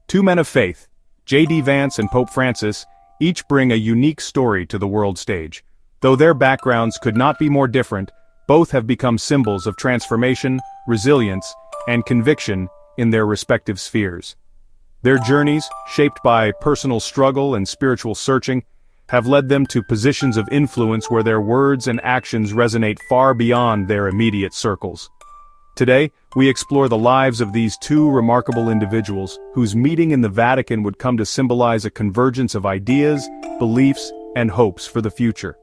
Two men of faith, J.D. Vance and Pope Francis, each bring a unique story to the world stage. Though their backgrounds could not be more different, both have become symbols of transformation, resilience, and conviction in their respective spheres. Their journeys, shaped by personal struggle and spiritual searching, have led them to positions of influence where their words and actions resonate far beyond their immediate circles. Today, we explore the lives of these two remarkable individuals, whose meeting in the Vatican would come to symbolize a convergence of ideas, beliefs, and hopes for the future.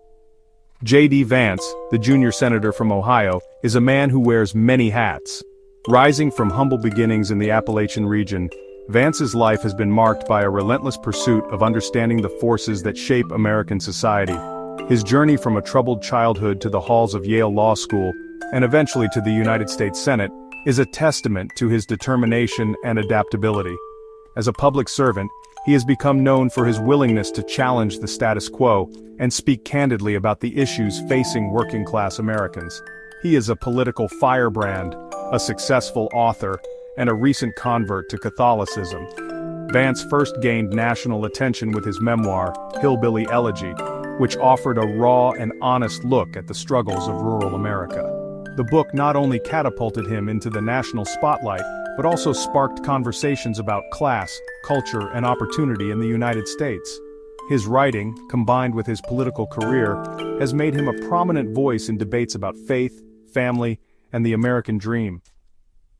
J.D. Vance, the junior senator from Ohio, is a man who wears many hats. Rising from humble beginnings in the Appalachian region, Vance's life has been marked by a relentless pursuit of understanding the forces that shape American society. His journey from a troubled childhood to the halls of Yale Law School, and eventually to the United States Senate, is a testament to his determination and adaptability. As a public servant, he has become known for his willingness to challenge the status quo and speak candidly about the issues facing working-class Americans. He is a political firebrand, a successful author, and a recent convert to Catholicism. Vance first gained national attention with his memoir, Hillbilly Elegy, which offered a raw and honest look at the struggles of rural America. The book not only catapulted him into the national spotlight, but also sparked conversations about class, culture, and opportunity in the United States. His writing, combined with his political career, has made him a prominent voice in debates about faith, family, and the American dream.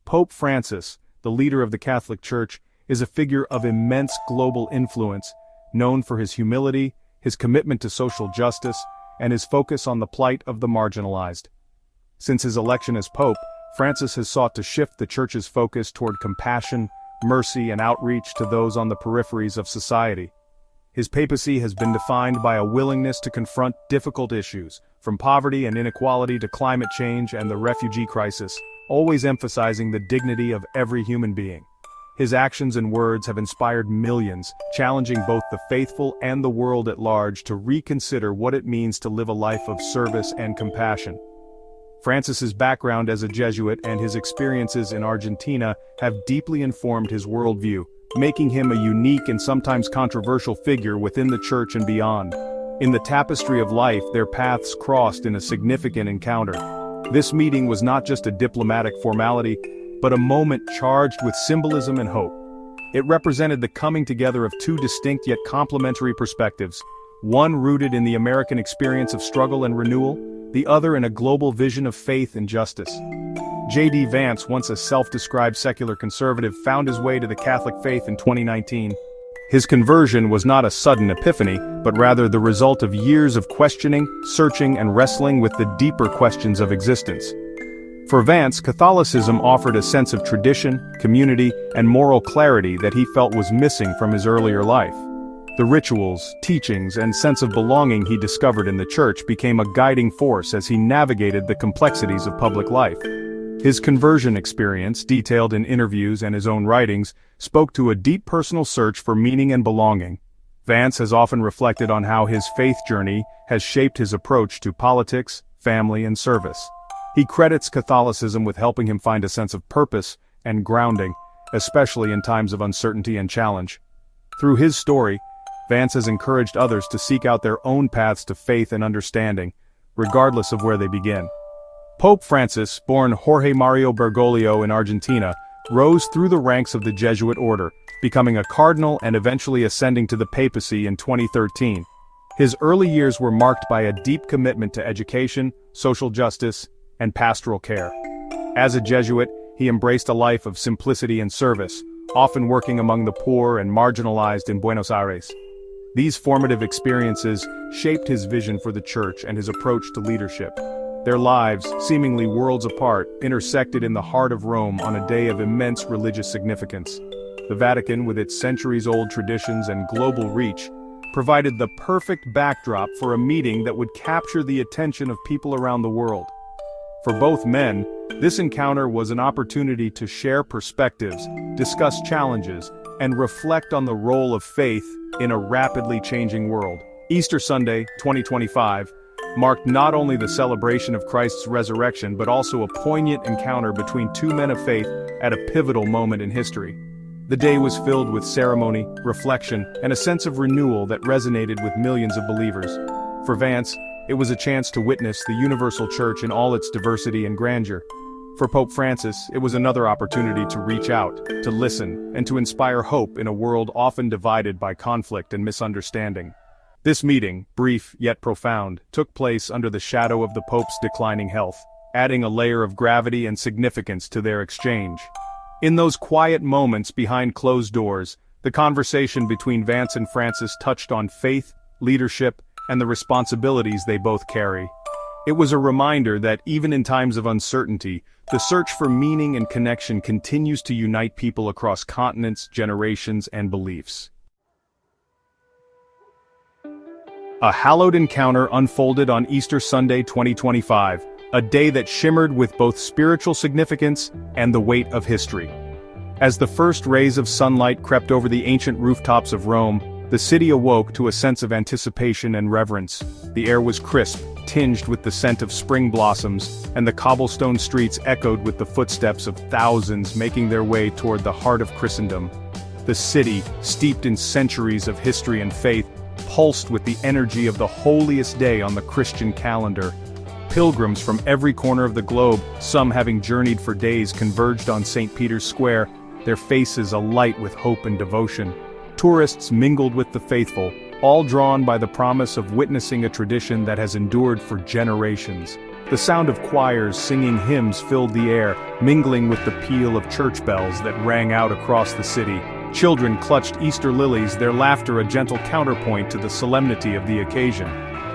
Pope Francis, the leader of the Catholic Church, is a figure of immense global influence, known for his humility, his commitment to social justice, and his focus on the plight of the marginalized. Since his election as Pope, Francis has sought to shift the Church's focus toward compassion, mercy, and outreach to those on the peripheries of society. His papacy has been defined by a willingness to confront difficult issues, from poverty and inequality to climate change and the refugee crisis, always emphasizing the dignity of every human being. His actions and words have inspired millions, challenging both the faithful and the world at large to reconsider what it means to live a life of service and compassion. Francis's background as a Jesuit and his experiences in Argentina have deeply informed his worldview, making him a unique and sometimes controversial figure within the Church and beyond. In the tapestry of life, their paths crossed in a significant encounter. This meeting was not just a diplomatic formality, but a moment charged with symbolism and hope. It represented the coming together of two distinct yet complementary perspectives, one rooted in the American experience of struggle and renewal, the other in a global vision of faith and justice. J.D. Vance, once a self-described secular conservative, found his way to the Catholic faith in 2019. His conversion was not a sudden epiphany, but rather the result of years of questioning, searching, and wrestling with the deeper questions of existence. For Vance, Catholicism offered a sense of tradition, community, and moral clarity that he felt was missing from his earlier life. The rituals, teachings, and sense of belonging he discovered in the Church became a guiding force as he navigated the complexities of public life. His conversion experience, detailed in interviews and his own writings, spoke to a deep personal search for meaning and belonging. Vance has often reflected on how his faith journey has shaped his approach to politics, family, and service. He credits Catholicism with helping him find a sense of purpose and grounding, especially in times of uncertainty and challenge. Through his story, Vance has encouraged others to seek out their own paths to faith and understanding, regardless of where they begin. Pope Francis, born Jorge Mario Bergoglio in Argentina, rose through the ranks of the Jesuit order, becoming a cardinal and eventually ascending to the papacy in 2013. His early years were marked by a deep commitment to education, social justice, and pastoral care. As a Jesuit, he embraced a life of simplicity and service, often working among the poor and marginalized in Buenos Aires. These formative experiences shaped his vision for the Church and his approach to leadership. Their lives, seemingly worlds apart, intersected in the heart of Rome on a day of immense religious significance. The Vatican, with its centuries-old traditions and global reach, provided the perfect backdrop for a meeting that would capture the attention of people around the world. For both men, this encounter was an opportunity to share perspectives, discuss challenges, and reflect on the role of faith in a rapidly changing world. Easter Sunday, 2025, marked not only the celebration of Christ's resurrection but also a poignant encounter between two men of faith at a pivotal moment in history. The day was filled with ceremony, reflection, and a sense of renewal that resonated with millions of believers. For Vance, it was a chance to witness the universal church in all its diversity and grandeur. For Pope Francis, it was another opportunity to reach out, to listen, and to inspire hope in a world often divided by conflict and misunderstanding. This meeting, brief yet profound, took place under the shadow of the Pope's declining health, adding a layer of gravity and significance to their exchange. In those quiet moments behind closed doors, the conversation between Vance and Francis touched on faith, leadership, and the responsibilities they both carry. It was a reminder that even in times of uncertainty, the search for meaning and connection continues to unite people across continents, generations, and beliefs. A hallowed encounter unfolded on Easter Sunday 2025, a day that shimmered with both spiritual significance and the weight of history. As the first rays of sunlight crept over the ancient rooftops of Rome, the city awoke to a sense of anticipation and reverence. The air was crisp, tinged with the scent of spring blossoms, and the cobblestone streets echoed with the footsteps of thousands making their way toward the heart of Christendom. The city, steeped in centuries of history and faith, pulsed with the energy of the holiest day on the Christian calendar. Pilgrims from every corner of the globe, some having journeyed for days, converged on St. Peter's Square, their faces alight with hope and devotion. Tourists mingled with the faithful, all drawn by the promise of witnessing a tradition that has endured for generations. The sound of choirs singing hymns filled the air, mingling with the peal of church bells that rang out across the city. Children clutched Easter lilies, their laughter a gentle counterpoint to the solemnity of the occasion.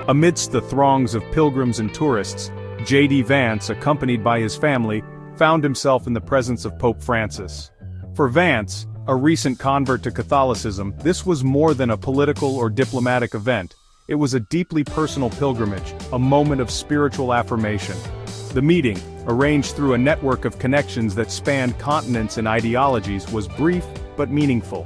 Amidst the throngs of pilgrims and tourists, J.D. Vance, accompanied by his family, found himself in the presence of Pope Francis. For Vance, a recent convert to Catholicism, this was more than a political or diplomatic event. It was a deeply personal pilgrimage, a moment of spiritual affirmation. The meeting, arranged through a network of connections that spanned continents and ideologies, was brief but meaningful.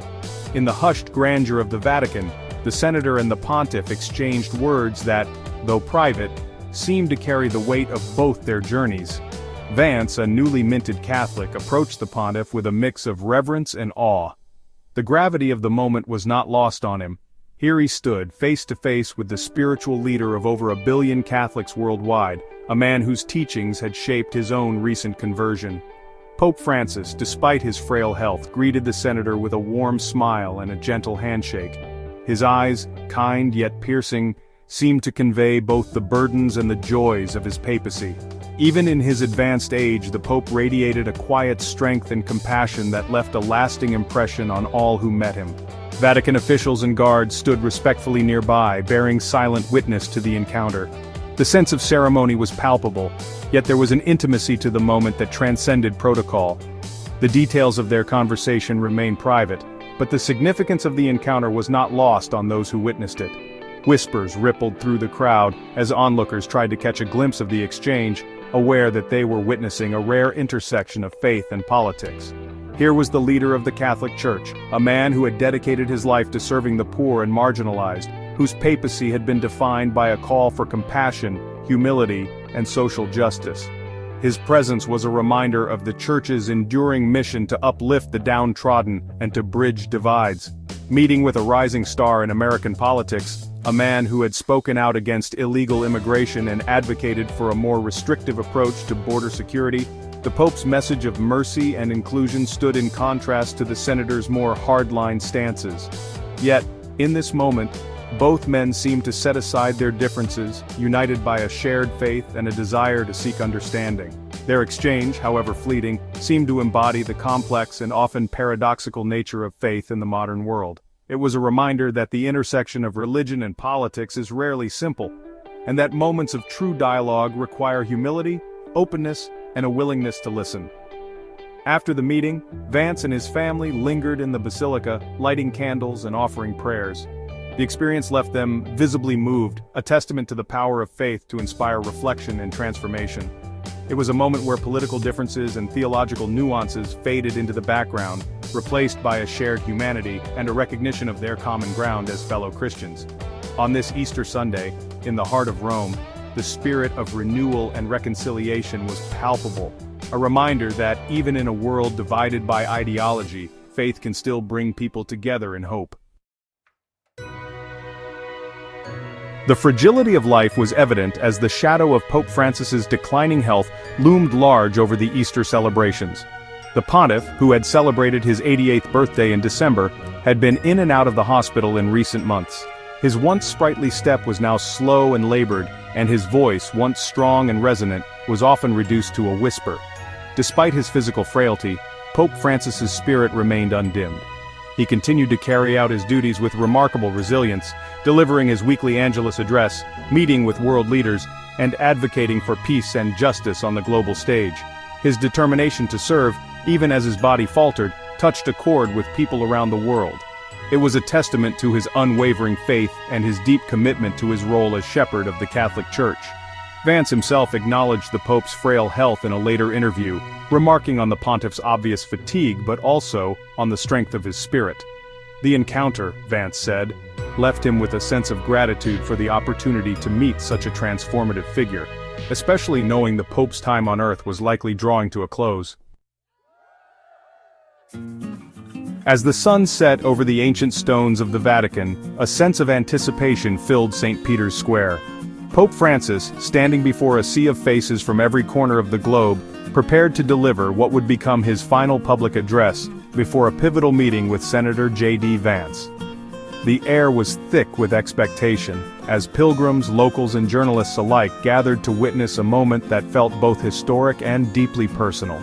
In the hushed grandeur of the Vatican, the senator and the pontiff exchanged words that, though private, seemed to carry the weight of both their journeys. Vance, a newly minted Catholic, approached the pontiff with a mix of reverence and awe. The gravity of the moment was not lost on him. Here he stood, face to face with the spiritual leader of over 1 billion Catholics worldwide, a man whose teachings had shaped his own recent conversion. Pope Francis, despite his frail health, greeted the senator with a warm smile and a gentle handshake. His eyes, kind yet piercing, seemed to convey both the burdens and the joys of his papacy. Even in his advanced age, the Pope radiated a quiet strength and compassion that left a lasting impression on all who met him. Vatican officials and guards stood respectfully nearby, bearing silent witness to the encounter. The sense of ceremony was palpable, yet there was an intimacy to the moment that transcended protocol. The details of their conversation remained private, but the significance of the encounter was not lost on those who witnessed it. Whispers rippled through the crowd as onlookers tried to catch a glimpse of the exchange, aware that they were witnessing a rare intersection of faith and politics. Here was the leader of the Catholic Church, a man who had dedicated his life to serving the poor and marginalized, whose papacy had been defined by a call for compassion, humility, and social justice. His presence was a reminder of the Church's enduring mission to uplift the downtrodden and to bridge divides. Meeting with a rising star in American politics, a man who had spoken out against illegal immigration and advocated for a more restrictive approach to border security, the Pope's message of mercy and inclusion stood in contrast to the senator's more hardline stances. Yet, in this moment, both men seemed to set aside their differences, united by a shared faith and a desire to seek understanding. Their exchange, however fleeting, seemed to embody the complex and often paradoxical nature of faith in the modern world. It was a reminder that the intersection of religion and politics is rarely simple, and that moments of true dialogue require humility, openness, and a willingness to listen. After the meeting, Vance and his family lingered in the basilica, lighting candles and offering prayers. The experience left them visibly moved, a testament to the power of faith to inspire reflection and transformation. It was a moment where political differences and theological nuances faded into the background, replaced by a shared humanity and a recognition of their common ground as fellow Christians. On this Easter Sunday, in the heart of Rome, the spirit of renewal and reconciliation was palpable, a reminder that even in a world divided by ideology, faith can still bring people together in hope. The fragility of life was evident as the shadow of Pope Francis's declining health loomed large over the Easter celebrations. The pontiff, who had celebrated his 88th birthday in December, had been in and out of the hospital in recent months. His once sprightly step was now slow and labored, and his voice, once strong and resonant, was often reduced to a whisper. Despite his physical frailty, Pope Francis's spirit remained undimmed. He continued to carry out his duties with remarkable resilience, delivering his weekly Angelus address, meeting with world leaders, and advocating for peace and justice on the global stage. His determination to serve, even as his body faltered, touched a chord with people around the world. It was a testament to his unwavering faith and his deep commitment to his role as shepherd of the Catholic Church. Vance himself acknowledged the Pope's frail health in a later interview, remarking on the pontiff's obvious fatigue but also on the strength of his spirit. The encounter, Vance said, left him with a sense of gratitude for the opportunity to meet such a transformative figure, especially knowing the Pope's time on earth was likely drawing to a close. As the sun set over the ancient stones of the Vatican, a sense of anticipation filled St. Peter's Square. Pope Francis, standing before a sea of faces from every corner of the globe, prepared to deliver what would become his final public address before a pivotal meeting with Senator J.D. Vance. The air was thick with expectation, as pilgrims, locals, and journalists alike gathered to witness a moment that felt both historic and deeply personal.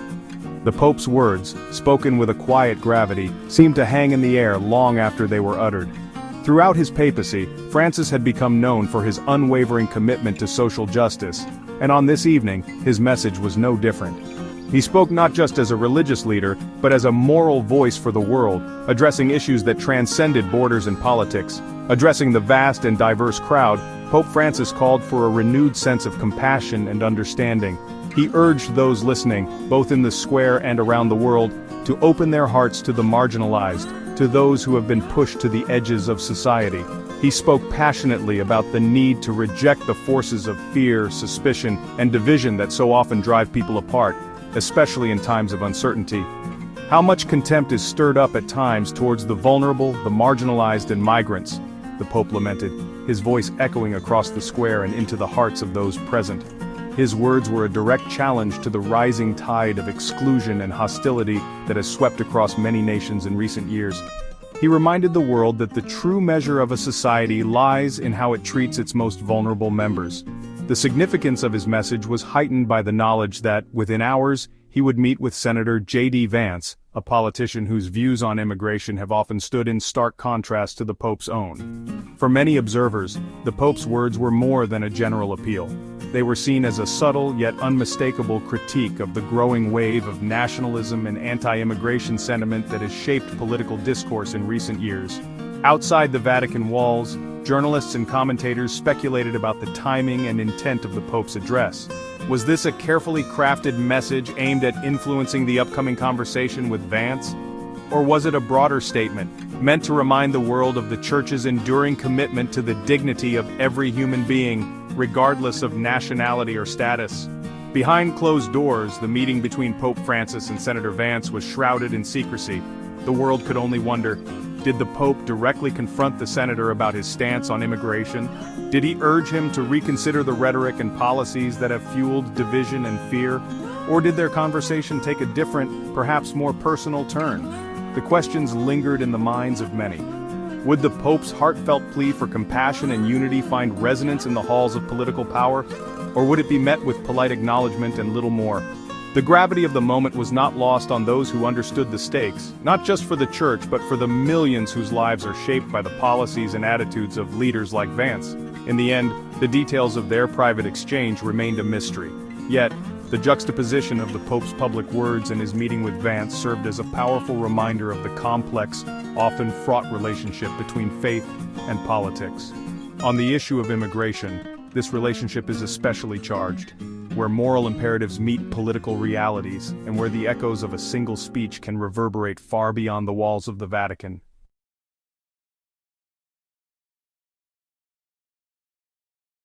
The Pope's words, spoken with a quiet gravity, seemed to hang in the air long after they were uttered. Throughout his papacy, Francis had become known for his unwavering commitment to social justice, and on this evening, his message was no different. He spoke not just as a religious leader, but as a moral voice for the world, addressing issues that transcended borders and politics. Addressing the vast and diverse crowd, Pope Francis called for a renewed sense of compassion and understanding. He urged those listening, both in the square and around the world, to open their hearts to the marginalized, to those who have been pushed to the edges of society. He spoke passionately about the need to reject the forces of fear, suspicion, and division that so often drive people apart, especially in times of uncertainty. How much contempt is stirred up at times towards the vulnerable, the marginalized, and migrants, the Pope lamented, his voice echoing across the square and into the hearts of those present. His words were a direct challenge to the rising tide of exclusion and hostility that has swept across many nations in recent years. He reminded the world that the true measure of a society lies in how it treats its most vulnerable members. The significance of his message was heightened by the knowledge that, within hours, he would meet with Senator J.D. Vance, a politician whose views on immigration have often stood in stark contrast to the Pope's own. For many observers, the Pope's words were more than a general appeal. They were seen as a subtle yet unmistakable critique of the growing wave of nationalism and anti-immigration sentiment that has shaped political discourse in recent years. Outside the Vatican walls, journalists and commentators speculated about the timing and intent of the Pope's address. Was this a carefully crafted message aimed at influencing the upcoming conversation with Vance? Or was it a broader statement, meant to remind the world of the Church's enduring commitment to the dignity of every human being, regardless of nationality or status? Behind closed doors, the meeting between Pope Francis and Senator Vance was shrouded in secrecy. The world could only wonder, did the Pope directly confront the senator about his stance on immigration? Did he urge him to reconsider the rhetoric and policies that have fueled division and fear? Or did their conversation take a different, perhaps more personal turn? The questions lingered in the minds of many. Would the Pope's heartfelt plea for compassion and unity find resonance in the halls of political power? Or would it be met with polite acknowledgement and little more? The gravity of the moment was not lost on those who understood the stakes, not just for the Church but for the millions whose lives are shaped by the policies and attitudes of leaders like Vance. In the end, the details of their private exchange remained a mystery. Yet, the juxtaposition of the Pope's public words and his meeting with Vance served as a powerful reminder of the complex, often fraught relationship between faith and politics. On the issue of immigration, this relationship is especially charged, where moral imperatives meet political realities, and where the echoes of a single speech can reverberate far beyond the walls of the Vatican.